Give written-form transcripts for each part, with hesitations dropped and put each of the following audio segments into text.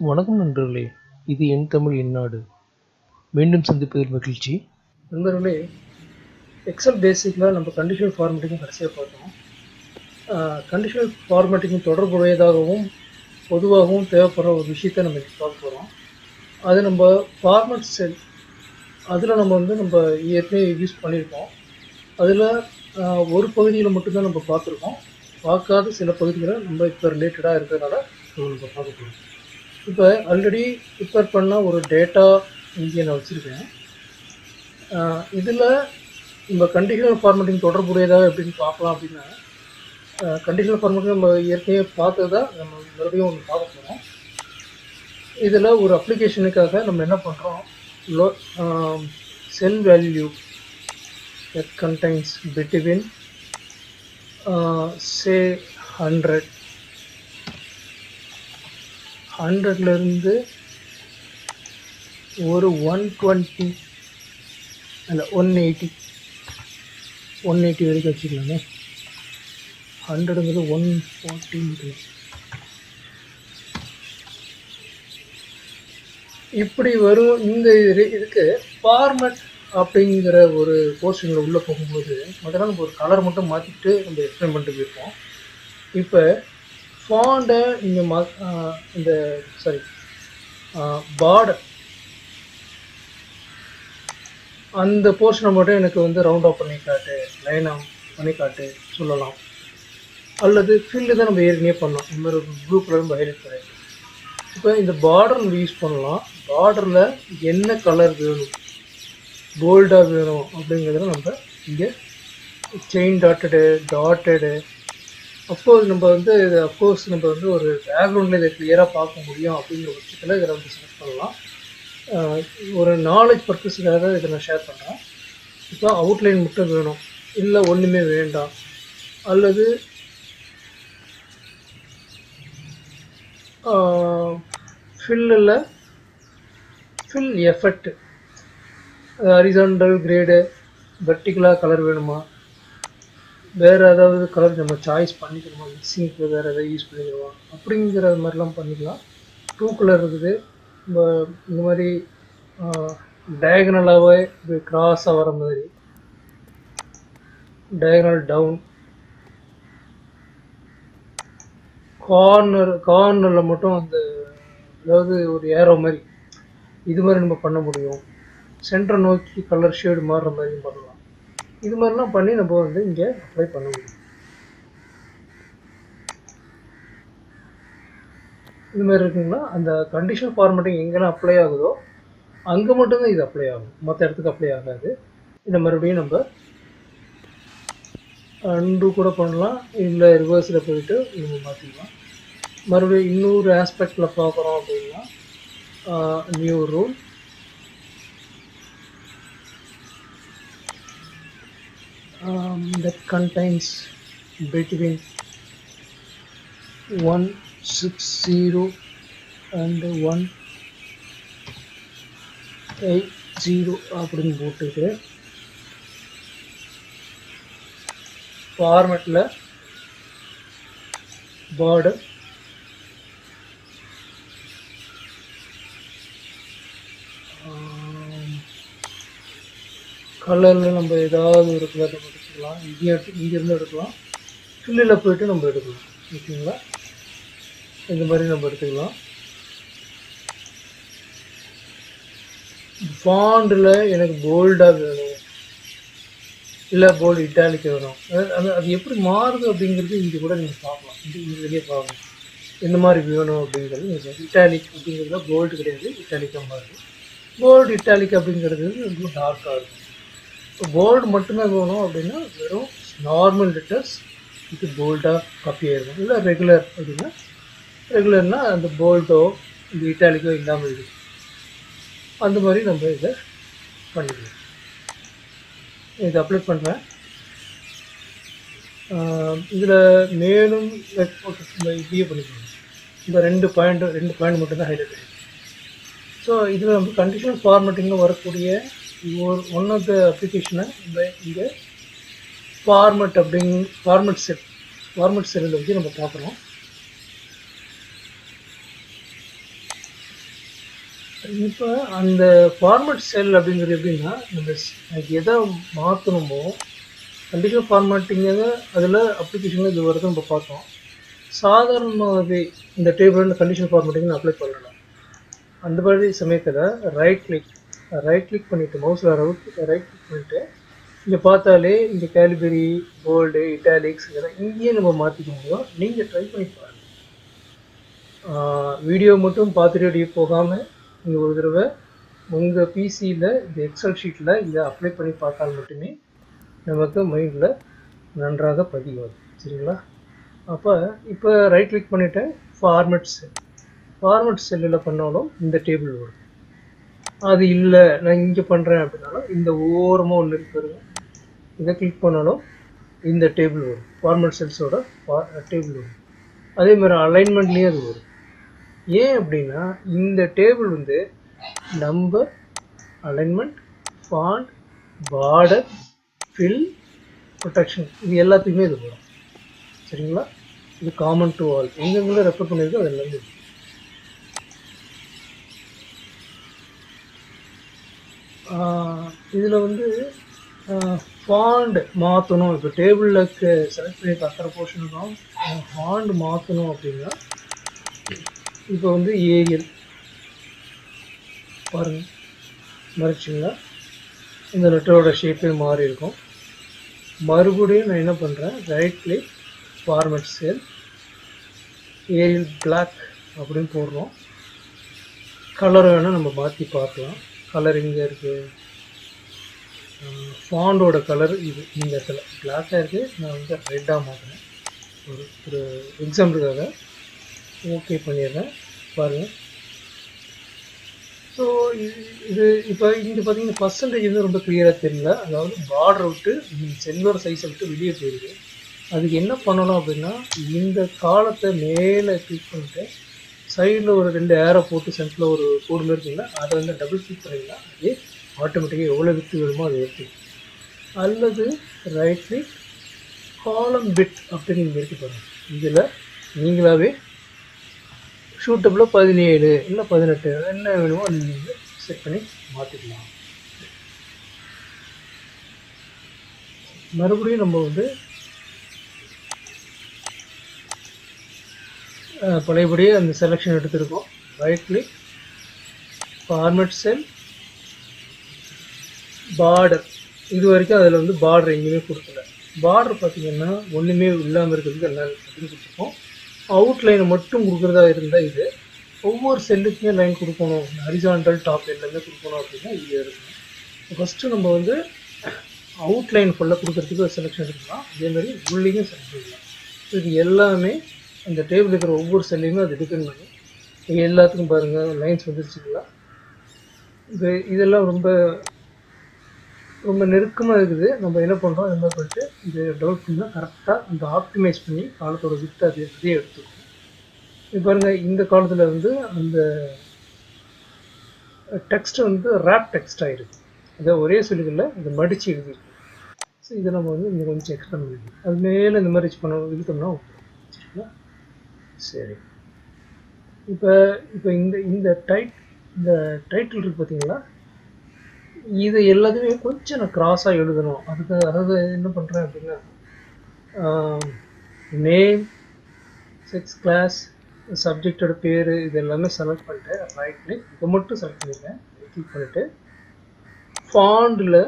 வணக்கம் நண்பர்களே, இது என் தமிழ் எந்நாடு. மீண்டும் சந்திப்பதில் மகிழ்ச்சி. நண்பர்களே, எக்ஸல் பேசிக்கில் நம்ம கண்டிஷனல் ஃபார்மேட்டிங் கடைசியாக பார்த்தோம். கண்டிஷனல் ஃபார்மேட்டிங் தொடர்புடையதாகவும் பொதுவாகவும் தேவைப்படுற ஒரு விஷயத்தை நம்ம பார்க்க போகிறோம். அது நம்ம ஃபார்மேட் செல் அதில் நம்ம ஏற்கனவே யூஸ் பண்ணியிருக்கோம். அதில் ஒரு பகுதியில் மட்டும்தான் நம்ம பார்த்துருக்கோம். பார்க்காத சில பகுதிகளை நம்ம இப்போ ரிலேட்டடாக இருக்கிறதுனால நம்ம பார்க்க போகிறோம். இப்போ ஆல்ரெடி ப்ரிப்பேர் பண்ண ஒரு டேட்டா இங்கே நான் வச்சுருக்கேன். இதில் நம்ம கண்டிஷனல் ஃபார்மேட்டிங் தொடர்புடையதாக எப்படின்னு பார்க்கலாம் அப்படின்னா, கண்டிஷனல் ஃபார்மேட்டிங் நம்ம ஏற்கனவே பார்த்ததா நம்ம மறுபடியும் ஒன்று பார்க்க போகிறோம். இதில் ஒரு அப்ளிகேஷனுக்காக நம்ம என்ன பண்ணுறோம், செல் value that contains between say 100லேருந்து ஒரு 120 அல்ல 180 வரைக்கும் வச்சுக்கலாமே. 100ங்கிறது 140 இப்படி வரும். இந்த இதுக்கு ஃபார்மேட் அப்படிங்கிற ஒரு போர்ஷனில் உள்ளே போகும்போது முதல்ல நம்ம ஒரு கலர் மட்டும் மாற்றிட்டு நம்ம எக்ஸ்பிளைன் பண்ணிட்டு போயிருக்கோம். இப்போ ஃபாண்டை நீங்கள் இந்த பார்டர் அந்த போர்ஷனை மட்டும் எனக்கு ரவுண்ட் ஆஃப் பண்ணி காட்டு, லைன் ஆஃப் பண்ணி காட்டு சொல்லலாம். அல்லது ஃபில்லு தான் நம்ம ஏற்கனவே பண்ணோம். இந்த மாதிரி ஒரு ப்ளூ கலர் நம்ம ஹைலைட் பண்ணிடலாம். இப்போ இந்த பார்டர் நம்ம யூஸ் பண்ணலாம். பார்டரில் என்ன கலர் வேணும், போல்டாக வேணும் அப்படிங்கிறத நம்ம இங்கே செயின் டாட்டடு அஃப்கோர்ஸ் நம்ம நம்ம ஒரு பேக்ரவுண்டில் இதை கிளியராக பார்க்க முடியும் அப்படிங்கிற பட்சத்தில் இதை நம்ம செலக்ட் பண்ணலாம். ஒரு நாலேஜ் பர்பஸுக்காக இதை நான் ஷேர் பண்ணுறேன். இப்போ அவுட்லைன் மட்டும் வேணும், இல்லை ஒன்றுமே வேண்டாம், அல்லது ஃபில் எஃபெக்ட் ஹரிசாண்டல் கிரேடு வெர்டிகலாக கலர் வேணுமா, வேறு ஏதாவது கலர் நம்ம சாய்ஸ் பண்ணிக்கணுமா, மிக்சிங்க்கு வேறு எதாவது யூஸ் பண்ணிக்கணுமா அப்படிங்கிற மாதிரிலாம் பண்ணிக்கலாம். 2 கலர் இருக்குது. இந்த மாதிரி டயகனலாகவே இது கிராஸாக வர மாதிரி, டயகனல் டவுன், கார்னரில் மட்டும் அதாவது ஒரு ஏரோ மாதிரி இது மாதிரி நம்ம பண்ண முடியும். சென்டரை நோக்கி கலர் ஷேடு மாறுற மாதிரியும் பண்ணலாம். இது மாதிரிலாம் பண்ணி நம்ம இங்கே அப்ளை பண்ண முடியும். இது மாதிரி இருக்குங்களா, அந்த கண்டிஷன் ஃபார்மேட்டிங் எங்கெல்லாம் அப்ளை ஆகுதோ அங்கே மட்டும்தான் இது அப்ளை ஆகும், மற்ற இடத்துக்கு அப்ளை ஆகாது. இதை மறுபடியும் நம்ம அண்டு கூட பண்ணலாம், இல்லை ரிவர்ஸில் போயிட்டு நம்ம மாற்றிக்கலாம். மறுபடியும் இன்னொரு ஆஸ்பெக்டில் பார்க்குறோம் அப்படின்னா new rule, that contains between 160 and 180 அப்படின்னு போட்டுட்டு ஃபார்மேட்டில் பார்டர் கலரில் நம்ம ஏதாவது ஒரு கலர் நம்ம எடுத்துக்கலாம். இங்கேருந்து எடுக்கலாம், ஃபில்லில் போய்ட்டு நம்ம எடுக்கலாம். ஓகேங்களா, இந்த மாதிரி நம்ம எடுத்துக்கலாம். ஃபாண்டில் எனக்கு போல்டாக வேணும், இல்லை போல்டு இட்டாலிக் வேணும், அது எப்படி மாறுது அப்படிங்கிறது இங்கே கூட நீங்கள் பார்க்கலாம். இதுலேயே பார்க்கலாம் எந்த மாதிரி வேணும் அப்படிங்கிறது. இட்டாலிக் அப்படிங்கிறதுல போல்டு கிடையாது, இட்டாலிக்காக மாறுது. போல்டு இட்டாலிக் அப்படிங்கிறது ரொம்ப டார்க்காக இருக்கும். இப்போ போல்டு மட்டுமே வேணும் அப்படின்னா வெறும் நார்மல் லெட்டர்ஸ் இது போல்டாக காப்பி ஆகிடும். இல்லை ரெகுலர் அப்படின்னா ரெகுலர்னால் அந்த போல்டோ இந்த இட்டாலிக்கோ இல்லாமல் இருக்குது. அந்த மாதிரி நம்ம இதை பண்ணிக்கலாம். இதை அப்ளை பண்ணுறேன். இதில் மேலும் நம்ம இப்படியே பண்ணிக்கலாம். இந்த ரெண்டு பாயிண்ட் மட்டும்தான் ஹைலைட் ஆகிடும். ஸோ இதில் நம்ம கண்டிஷனல் ஃபார்மேட்டிங்கில் வரக்கூடிய ஒன் ஆஃப் த அப்ளிகேஷனை இங்கே ஃபார்மேட் செல்லில் வச்சு நம்ம பார்க்குறோம். இப்போ அந்த ஃபார்மேட் செல் அப்படிங்கிறது எப்படின்னா, நம்ம எதை மாற்றணுமோ கண்டிஷனல் ஃபார்மேட்டிங்காக அதில் அப்ளிகேஷனில் இது வருது நம்ம பார்த்தோம். சாதாரணமாகவே இந்த டேபிள் இந்த கண்டிஷன் ஃபார்மேட்டிங் அப்ளை பண்ணலாம். அந்த மாதிரி சமயத்தில் ரைட் கிளிக் பண்ணிவிட்டு மவுஸில் ரைட் கிளிக் பண்ணிவிட்டு இங்கே பார்த்தாலே இங்கே கேலிபரி போல்டு இட்டாலிக்ஸ் இதெல்லாம் இங்கேயே நம்ம மாற்றிக்க முடியும். நீங்கள் ட்ரை பண்ணி பாருங்கள். வீடியோ மட்டும் பார்த்துட்டு அப்படியே போகாமல் நீங்கள் ஒரு தடவை உங்கள் பிசியில் இந்த எக்ஸல் ஷீட்டில் இதை அப்ளை பண்ணி பார்த்தால் மட்டுமே நமக்கு மைண்டில் நன்றாக பதிவாது. சரிங்களா? அப்போ இப்போ ரைட் கிளிக் பண்ணிவிட்டேன். ஃபார்மேட் செல்லில் பண்ணாலும் இந்த டேபிள் வரும். அது இல்லை நான் இங்கே பண்ணுறேன் அப்படின்னாலும் இந்த ஓரமாக ஒன்று இருக்கிறது இதை கிளிக் பண்ணாலும் இந்த டேபிள் வரும். ஃபார்மேட் செல்ஸோட டேபிள் வரும். அதே மாதிரி அலைன்மெண்ட்லேயே அது வரும். ஏன் அப்படின்னா இந்த டேபிள் வந்து number, alignment, font, border, fill, protection இது எல்லாத்துக்குமே இது வரும். சரிங்களா? இது காமன் டு ஆல். எங்கெங்கே ரெஃபர் பண்ணியிருக்கோ அது எல்லாமே இருக்கு. இதில் வந்து ஃபாண்ட் மாற்றணும். இப்போ டேபிளில் செலக்ட் பண்ணி அத்தனை போர்ஷனுக்கும் ஃபாண்ட் மாற்றணும் அப்படின்னா இப்போ வந்து ஏரியல் பாருங்கள் மறைச்சிங்களா, இந்த லெட்டரோட ஷேப்பே மாறி இருக்கும். மறுபடியும் நான் என்ன பண்ணுறேன், right click format cell Arial black அப்படின்னு போடுறோம். கலர் வேணால் நம்ம மாற்றி பார்க்கலாம். கலர் இங்கே இருக்குது, ஃபாண்டோட கலர் இது இந்த இடத்துல பிளாக்காக இருக்குது. நான் வந்து ரெட்டாக மாற்றுறேன் ஒரு எக்ஸாம்பிளுக்காக. ஓகே பண்ணிடுறேன் பாருங்கள். ஸோ இது இப்போ இங்கே பார்த்தீங்கன்னா பர்சன்டேஜ் வந்து ரொம்ப கிளியராக தெரியல. அதாவது பார்டரை விட்டு செல்லோட சைஸை விட்டு வெளியே போயிடுது. அதுக்கு என்ன பண்ணணும் அப்படின்னா இந்த காலத்தை மேலே கிளிக் பண்ணிட்டு சைடில் ஒரு 2 ஏரோ போட்டு சென்டரில் ஒரு கோடு மாதிரி இருக்குங்களா, அதை வந்து டபுள் கிளிக் பண்ணிங்கன்னா அதே ஆட்டோமேட்டிக்காக எவ்வளோ வித்து வேணுமோ அதை எடுத்து, அல்லது ரைட் கிளிக் காலம் பிட் அப்படின்னு நீங்கள் எடுத்து பாருங்கள். இதில் நீங்களாகவே ஷூட்டபிளாக 17 இல்லை 18 என்ன வேணுமோ அது நீங்கள் செட் பண்ணி மாற்றிக்கலாம். மறுபடியும் நம்ம வந்து பழையபடியே அந்த செலெக்ஷன் எடுத்துருக்கோம். ரைட் கிளிக் ஃபார்மேட் செல் பார்டர். இது வரைக்கும் அதில் வந்து பார்டர் எங்கேயுமே கொடுக்கல. பார்டர் பார்த்திங்கன்னா ஒன்றுமே இல்லாமல் இருக்கிறதுக்கு எல்லாம் அப்படின்னு கொடுத்துருக்கோம். அவுட்லைனை மட்டும் கொடுக்குறதா இருந்தால் இது ஒவ்வொரு செல்லுக்குமே லைன் கொடுக்கணும், ஹரிசாண்டல் டாப் எல்லாமே கொடுக்கணும் அப்படின்னா இது இருக்கும். ஃபஸ்ட்டு நம்ம வந்து அவுட்லைன் ஃபுல்லாக கொடுக்குறதுக்கு ஒரு செலெக்ஷன் எடுக்கலாம். அதேமாதிரி உள்ளேயும் செலக்ட் பண்ணலாம். இது எல்லாமே அந்த டேபிள் இருக்கிற ஒவ்வொரு செல்லையுமே அது டிபெண்ட் பண்ணி எல்லாத்துக்கும் பாருங்கள் லைன்ஸ் வந்துருச்சுங்களா. இதெல்லாம் ரொம்ப ரொம்ப நெருக்கமாக இருக்குது. நம்ம என்ன பண்ணுறோம், இந்த மாதிரி பண்ணிட்டு இது டவுட் பண்ணால் கரெக்டாக இந்த ஆப்டிமைஸ் பண்ணி காலத்தோட விட்டு அதே எடுத்துக்கணும். இப்போ பாருங்கள் இந்த காலத்தில் வந்து அந்த டெக்ஸ்ட் வந்து ரேப் டெக்ஸ்ட் ஆகிடுது. அதை ஒரே சொல்லிக்கல இதை மடித்து எழுதிருக்கு. ஸோ இதை நம்ம வந்து இங்கே கொஞ்சம் எக்ஸ்ட்ரா பண்ணிக்கணும். அது மேலே இந்த மாதிரி இழுத்தோம்னா சரிங்களா. சரி, இப்போ இப்போ இந்த டைட்டில் இருக்குது பார்த்தீங்களா, இது எல்லாத்தையுமே கொஞ்சம் நான் க்ராஸாக எழுதணும். அதாவது என்ன பண்ணுறேன் அப்படின்னா நேம், செக்ஸ், கிளாஸ், சப்ஜெக்டோட பேர் இது எல்லாமே செலக்ட் பண்ணிட்டு ரைட் கிளிக் இதை மட்டும் செலக்ட் பண்ணிடுறேன். கிளிக் பண்ணிவிட்டு ஃபாண்டில்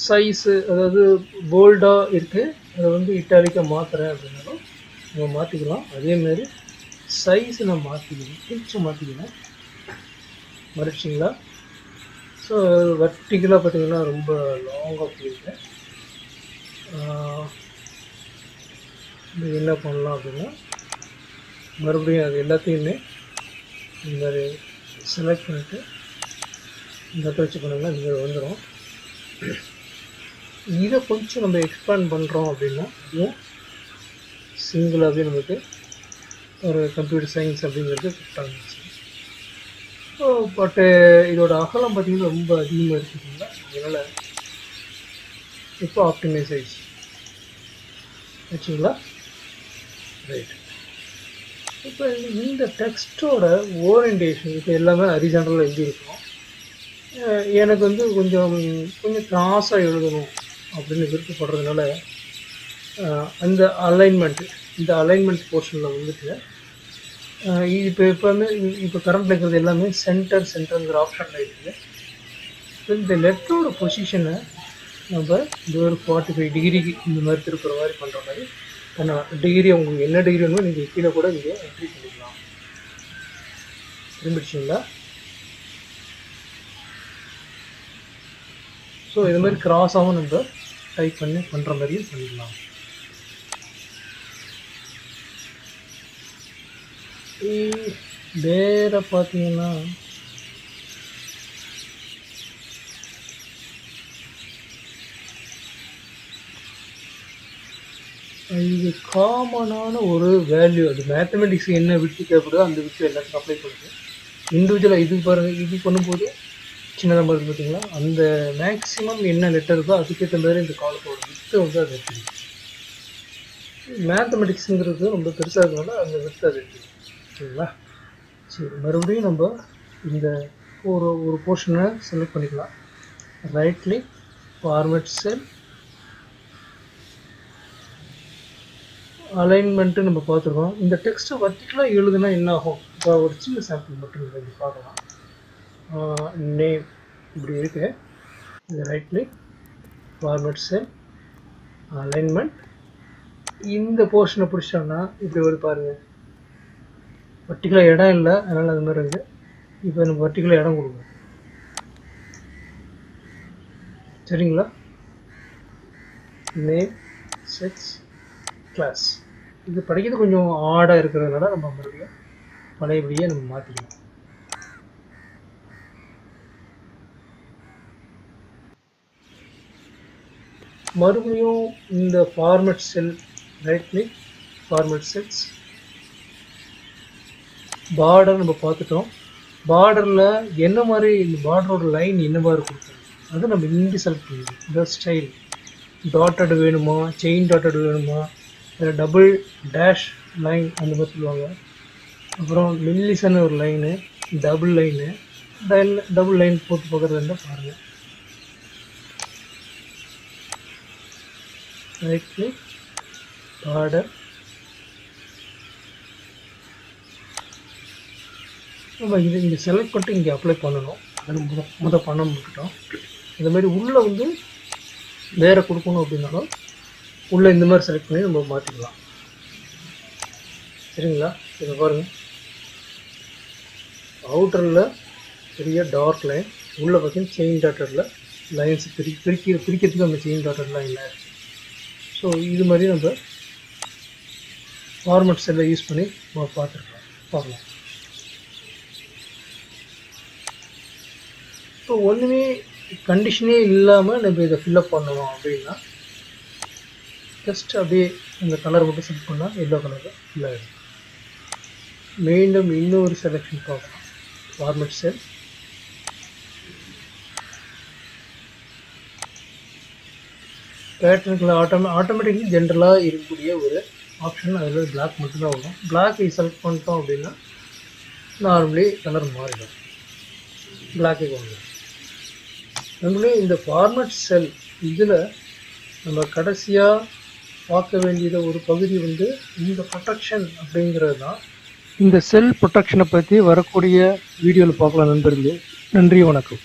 சைஸு அதாவது போல்டாக இருக்குது, அதை வந்து இட்டாலிக்காக மாற்றுறேன் அப்படின்னாலும் நம்ம மாற்றிக்கலாம். அதேமாரி சைஸு நான் மாற்றிக்கிறேன், கொஞ்சம் மாற்றிக்கிறேன். மறைச்சிங்களா. ஸோ வெர்டிகலாக பார்த்தீங்கன்னா ரொம்ப லாங்காக போயிருக்கேன். என்ன பண்ணலாம் அப்படின்னா மறுபடியும் அது எல்லாத்தையுமே இந்த மாதிரி செலக்ட் பண்ணிவிட்டு இந்த இடத்த வச்சு பண்ணிங்கன்னா இந்த மாதிரி வந்துடும். இதை கொஞ்சம் நம்ம எக்ஸ்பேண்ட் பண்ணுறோம் அப்படின்னா இதுவும் சிங்கிளாகவே நமக்கு ஒரு கம்ப்யூட்டர் சயின்ஸ் அப்படிங்கிறது கரெக்டாக இருந்துச்சு. ஸோ பட்டு இதோட அகலம் பார்த்திங்கன்னா ரொம்ப அதிகமாக இருக்குதுங்களா, அதனால் இப்போ ஆப்டிமைஸ் ஆயிடுச்சு வச்சுங்களா. ரைட், இப்போ இந்த டெக்ஸ்ட்டோட ஓரியன்டேஷன் இப்போ எல்லாமே ஹரிசாண்டலில் எழுதியிருக்கோம். எனக்கு வந்து கொஞ்சம் கொஞ்சம் கிராஸாக எழுதணும் அப்படின்னு விருப்பப்படுறதுனால அந்த இந்த அலைன்மெண்ட் போர்ஷனில் வந்துட்டு இப்போ வந்து இப்போ கரண்டில் இருக்கிறது எல்லாமே சென்டருங்கிற ஆப்ஷனில் இருக்குது. இந்த லெட்டரோட பொசிஷனை நம்ம இந்த ஒரு 45 டிகிரிக்கு இந்த மாதிரி திருப்புற மாதிரி பண்ணுற மாதிரி பண்ணலாம். டிகிரி உங்களுக்கு என்ன டிகிரி வேணுமோ நீங்கள் கீழே கூட நீங்கள் என்ட்ரி பண்ணிக்கலாம். திரும்பிடுச்சிங்களா? ஸோ இது மாதிரி கிராஸாகவும் நம்ம டைப் பண்ணி பண்ணுற மாதிரியும் பண்ணிடலாம். வேறு பார்த்தீங்கன்னா இது காமனான ஒரு வேல்யூ. அது மேத்தமெட்டிக்ஸ் என்ன விட்டு தேவைப்படுதோ அந்த விட்டு எல்லாத்துக்கும் அப்ளை பண்ணுது. இண்டிவிஜுவலாக இது பாருங்கள், இது பண்ணும்போது சின்னதாக இருக்குது பார்த்தீங்களா? அந்த மேக்ஸிமம் என்ன லெட்டர் இருக்கோ அதுக்கேற்ற மாதிரி இந்த காலத்தோட வித்தை வந்து அது இருக்குது. மேத்தமெட்டிக்ஸுங்கிறது ரொம்ப பெருசாக இருக்கிறதுனால அந்த வித்தை அது இருக்குது. சரிங்களா? சரி, மறுபடியும் நம்ம இந்த ஒரு போர்ஷனை செலக்ட் பண்ணிக்கலாம். ரைட் கிளிக், ஃபார்மேட் செல், அலைன்மெண்ட்டு நம்ம பார்த்துருக்கோம். இந்த டெக்ஸ்ட்டை வர்டிக்கலாக எழுதுனா என்ன ஆகும்? இப்போ ஒரு சின்ன சாம்பிள் மட்டும் இங்கே பார்க்கலாம். நேம் இப்படி இருக்குது. இது ரைட் கிளிக், ஃபார்மேட் செல், அலைன்மெண்ட். இந்த போர்ஷனை பிடிச்சோம்னா இப்படி ஒரு பாருங்கள், வர்டிக்கலாக இடம் இல்லை, அதனால் அது மாதிரி இருக்குது. இப்போ நம்ம வர்டிக்கலாக இடம் கொடுக்கணும். சரிங்களா? Name, sex, class. இது படிக்கிறது கொஞ்சம் ஆடாக இருக்கிறதுனால நம்ம மறுபடியும் பழையபடியே நம்ம மாற்றிக்கலாம். மறுபடியும் இந்த format cell, right click, format cells, border நம்ம பார்த்துட்டோம். பார்டரில் என்ன மாதிரி இந்த பார்டரோட லைன் என்ன மாதிரி கொடுக்கணும் அதை நம்ம இங்கே செலக்ட் பண்ணிடுவோம். இந்த ஸ்டைல் டாட்டட் வேணுமா, செயின் டாட்டட் வேணுமா, இல்லை டபுள் டேஷ் லைன் அந்த மாதிரி சொல்லுவாங்க. அப்புறம் மில்லிசன் ஒரு line, double line, double line போட்டு பார்க்குறது இருந்தால் பாருங்கள். Right click, border. நம்ம இது இங்கே செலக்ட் பண்ணிட்டு இங்கே அப்ளை பண்ணணும். அது முத பண்ண முடிக்கிட்டோம். இந்த மாதிரி உள்ளே வந்து வேறு கொடுக்கணும் அப்படின்னாலும் உள்ளே இந்த மாதிரி செலக்ட் பண்ணி நம்ம மாற்றிக்கலாம். சரிங்களா? இதை பாருங்கள், அவுட்டரில் பெரிய டார்க் லைன், உள்ளே பார்த்தீங்கன்னா செயின் டாட்டரில் லைன்ஸ் பிரிக்கிறதுக்கு அந்த செயின் டாட்டர் லைனில் இருக்குது. ஸோ இது மாதிரி நம்ம ஃபார்மேட் செல்லை யூஸ் பண்ணி நம்ம பார்க்கலாம். ஸோ ஒன்றுமே கண்டிஷனே இல்லாமல் நம்ம இதை ஃபில்லப் பண்ணணும் அப்படின்னா ஜஸ்ட் அப்படியே இந்த கலர் மட்டும் செலக்ட் பண்ணால் எல்லோ கலரில் ஃபில் ஆகிடும். மீண்டும் இன்னொரு செலெக்ஷன் பார்க்கலாம். ஃபார்மேட் செல், பேட்டர்னுக்குள்ள ஆட்டோமேட்டிக்லி ஜென்ரலாக இருக்கக்கூடிய ஒரு ஆப்ஷன், அதில் பிளாக் மட்டும்தான் வரும். பிளாக்கை செலக்ட் பண்ணிட்டோம் அப்படின்னா நார்மலி கலர் மாறிடும், பிளாக்கே கொண்டு. நம்மளே இந்த ஃபார்மேட் செல் இதில் நம்ம கடைசியாக பார்க்க வேண்டியது ஒரு பகுதி வந்து இந்த ப்ரொடெக்ஷன் அப்படிங்கிறது தான். இந்த செல் ப்ரொடெக்ஷனை பற்றி வரக்கூடிய வீடியோவில் பார்க்கலாம் நண்பர்களே. நன்றி, வணக்கம்.